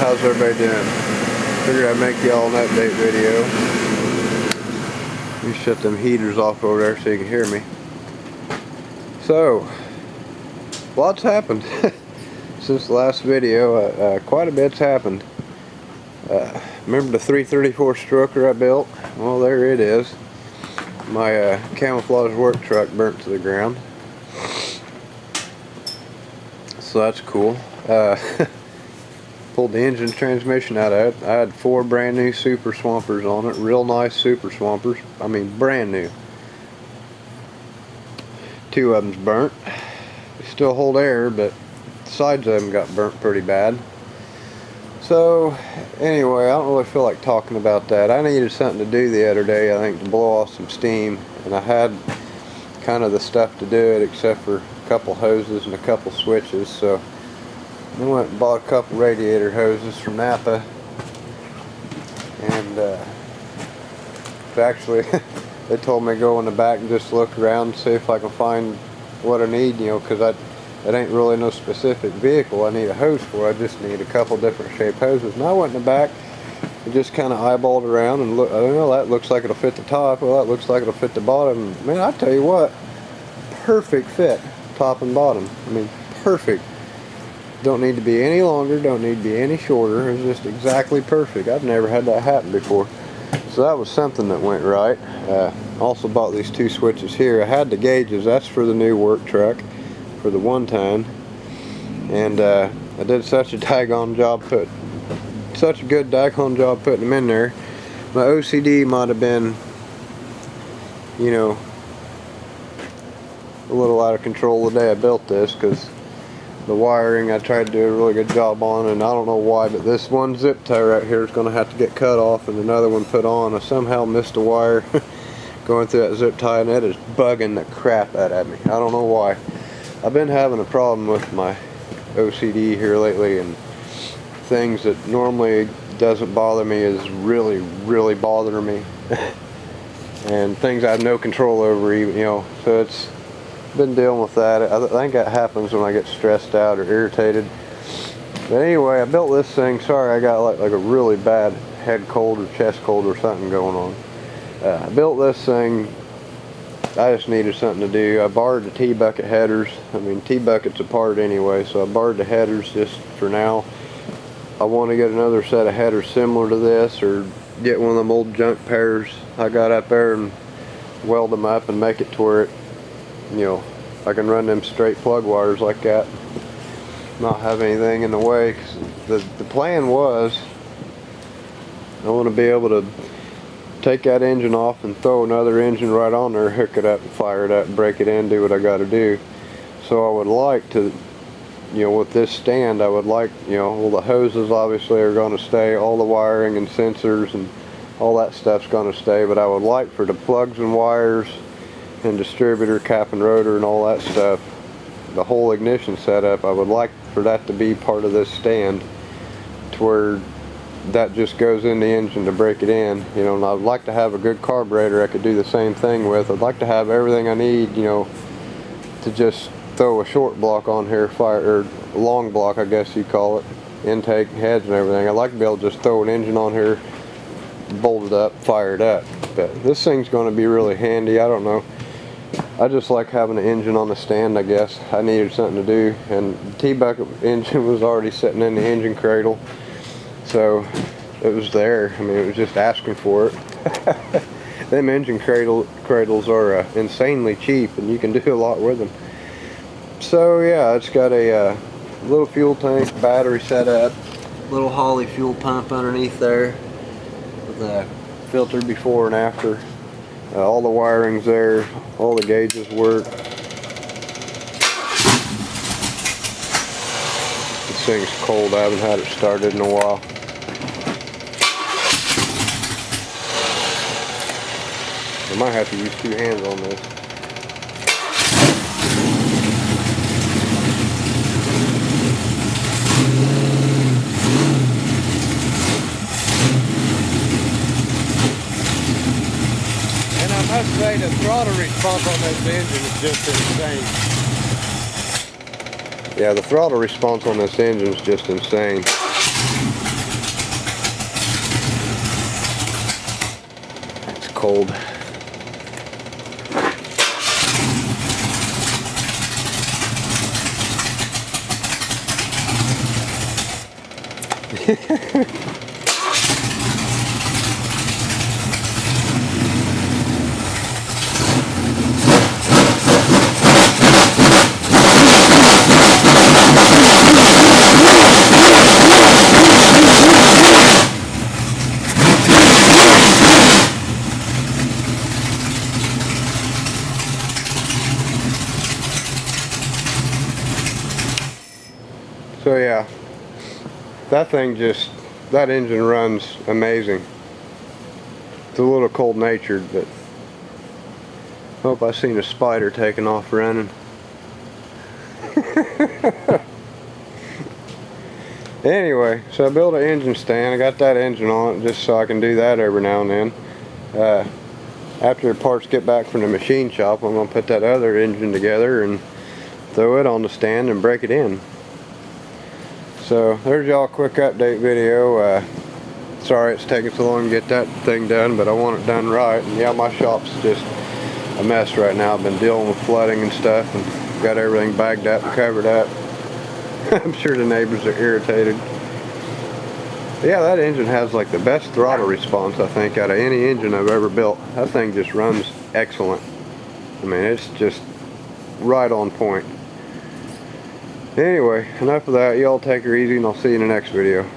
How's everybody doing? Figured I'd make y'all an update video. Let me shut them heaters off over there so you can hear me. So, lots happened since the last video. Quite a bit's happened. Remember the 334 stroker I built? Well, there it is. My camouflage work truck burnt to the ground. So that's cool. Pulled the engine transmission out of it. I had 4 brand new Super Swampers on it. Real nice Super Swampers. I mean, brand new. 2 of them's burnt. They still hold air, but the sides of them got burnt pretty bad. So, anyway, I don't really feel like talking about that. I needed something to do the other day, I think, to blow off some steam. And I had kind of the stuff to do it, except for a couple hoses and a couple switches. So I went and bought a couple radiator hoses from Napa, and actually they told me to go in the back and just look around and see if I can find what I need, you know, because it ain't really no specific vehicle I need a hose for. I just need a couple different shape hoses. And I went in the back and just kind of eyeballed around and look. I don't know, that looks like it'll fit the top. Well, that looks like it'll fit the bottom. Man, I tell you what, perfect fit, top and bottom. I mean, perfect. Don't need to be any longer, don't need to be any shorter. It's just exactly perfect. I've never had that happen before. So that was something that went right. Also bought these 2 switches here. I had the gauges, that's for the new work truck, for the 1-ton. And I did such a daggone job such a good daggone job putting them in there. My OCD might have been, you know, a little out of control the day I built this, because the wiring I tried to do a really good job on, and I don't know why, but this one zip tie right here is going to have to get cut off and another one put on. I somehow missed a wire going through that zip tie, and it is bugging the crap out of me. I don't know why. I've been having a problem with my OCD here lately, and things that normally doesn't bother me is really bothering me. And things I have no control over, even, you know, so it's been dealing with that. I think that happens when I get stressed out or irritated. But anyway, I built this thing. Sorry, I got like a really bad head cold or chest cold or something going on. I built this thing. I just needed something to do. I borrowed the T-bucket headers. I mean, T-bucket's apart anyway, so I borrowed the headers just for now. I want to get another set of headers similar to this, or get one of them old junk pairs I got up there and weld them up and make it to where it, you know, I can run them straight plug wires like that, not have anything in the way. Cause the plan was, I want to be able to take that engine off and throw another engine right on there, hook it up and fire it up and break it in, do what I got to do. So I would like to, you know, with this stand, I would like, you know, well, the hoses obviously are going to stay, all the wiring and sensors and all that stuff's going to stay, but I would like for the plugs and wires and distributor, cap and rotor and all that stuff, the whole ignition setup, I would like for that to be part of this stand, to where that just goes in the engine to break it in, you know. And I'd like to have a good carburetor I could do the same thing with. I'd like to have everything I need, you know, to just throw a short block on here, or long block I guess you call it, intake, heads and everything. I'd like to be able to just throw an engine on here, bolt it up, fire it up. But this thing's going to be really handy. I don't know, I just like having an engine on the stand, I guess. I needed something to do, and the T-bucket engine was already sitting in the engine cradle, so it was there. I mean, it was just asking for it. Them engine cradles are insanely cheap, and you can do a lot with them. So yeah, it's got a little fuel tank, battery set up, little Holley fuel pump underneath there, with a filter before and after. All the wiring's there, all the gauges work. This thing's cold, I haven't had it started in a while. I might have to use 2 hands on this. I must say the throttle response on this engine is just insane. Yeah, the throttle response on this engine is just insane. cold. So yeah, that engine runs amazing. It's a little cold natured, but hope I seen a spider taking off running. Anyway, so I built an engine stand. I got that engine on it just so I can do that every now and then. After the parts get back from the machine shop, I'm going to put that other engine together and throw it on the stand and break it in. So there's y'all a quick update video. Sorry it's taking so long to get that thing done, but I want it done right. And yeah, my shop's just a mess right now. I've been dealing with flooding and stuff and got everything bagged up and covered up. I'm sure the neighbors are irritated. But yeah, that engine has like the best throttle response I think out of any engine I've ever built. That thing just runs excellent. I mean, it's just right on point. Anyway, enough of that. Y'all take her easy and I'll see you in the next video.